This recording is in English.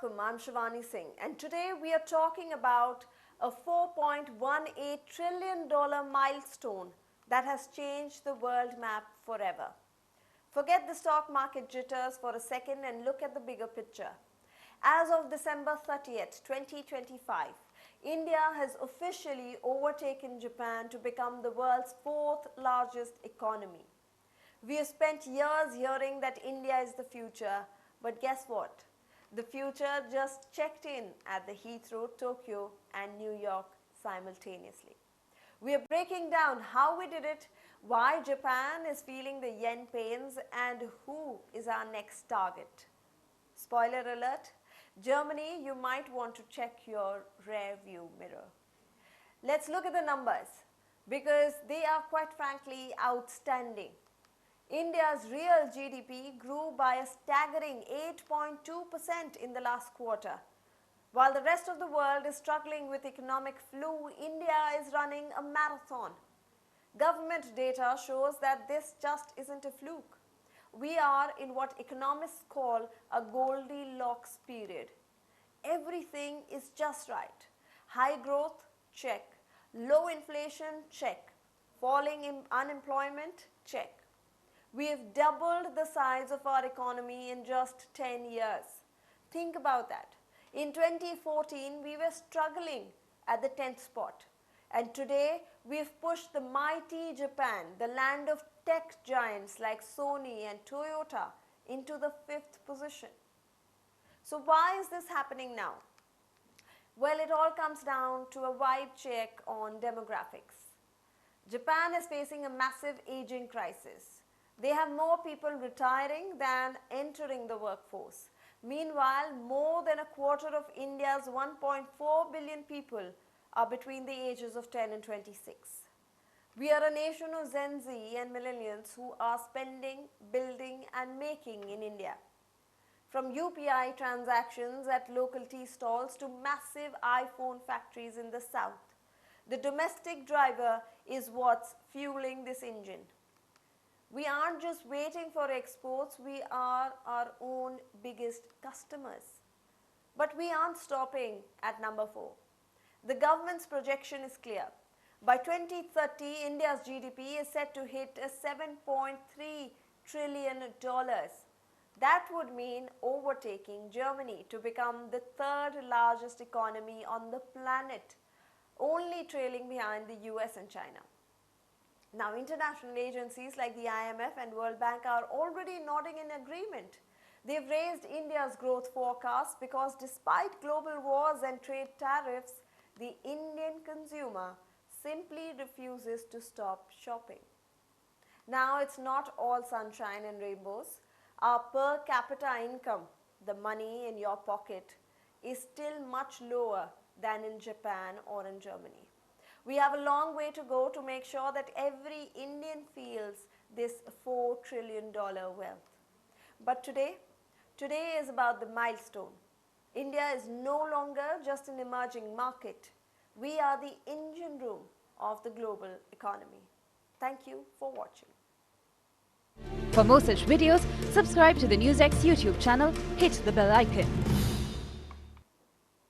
Welcome, I'm Shivani Singh, and today we are talking about a $4.18 trillion milestone that has changed the world map forever. Forget the stock market jitters for a second and look at the bigger picture. As of December 30th, 2025, India has officially overtaken Japan to become the world's fourth largest economy. We have spent years hearing that India is the future, but guess what? The future just checked in at the Heathrow, Tokyo, and New York simultaneously. We are breaking down how we did it, why Japan is feeling the yen pains, and who is our next target. Spoiler alert, Germany, you might want to check your rear view mirror. Let's look at the numbers because they are quite frankly outstanding. India's real GDP grew by a staggering 8.2% in the last quarter. While the rest of the world is struggling with economic flu, India is running a marathon. Government data shows that this just isn't a fluke. We are in what economists call a Goldilocks period. Everything is just right. High growth, check. Low inflation, check. Falling unemployment, check. We have doubled the size of our economy in just 10 years. Think about that. In 2014, we were struggling at the 10th spot. And today, we have pushed the mighty Japan, the land of tech giants like Sony and Toyota, into the 5th position. So why is this happening now? Well, it all comes down to a vibe check on demographics. Japan is facing a massive aging crisis. They have more people retiring than entering the workforce. Meanwhile, more than a quarter of India's 1.4 billion people are between the ages of 10 and 26. We are a nation of Gen Z and millennials who are spending, building and making in India. From UPI transactions at local tea stalls to massive iPhone factories in the south, the domestic driver is what's fueling this engine. We aren't just waiting for exports, we are our own biggest customers. But we aren't stopping at number 4. The government's projection is clear. By 2030, India's GDP is set to hit a $7.3 trillion. That would mean overtaking Germany to become the third largest economy on the planet, only trailing behind the US and China. Now, international agencies like the IMF and World Bank are already nodding in agreement. They've raised India's growth forecast because despite global wars and trade tariffs, the Indian consumer simply refuses to stop shopping. Now, it's not all sunshine and rainbows. Our per capita income, the money in your pocket, is still much lower than in Japan or in Germany. We have a long way to go to make sure that every Indian feels this $4 trillion wealth. But today is about the milestone. India is no longer just an emerging market. We are the engine room of the global economy. Thank you for watching. For more such videos, subscribe to the Newsx YouTube channel, hit the bell icon.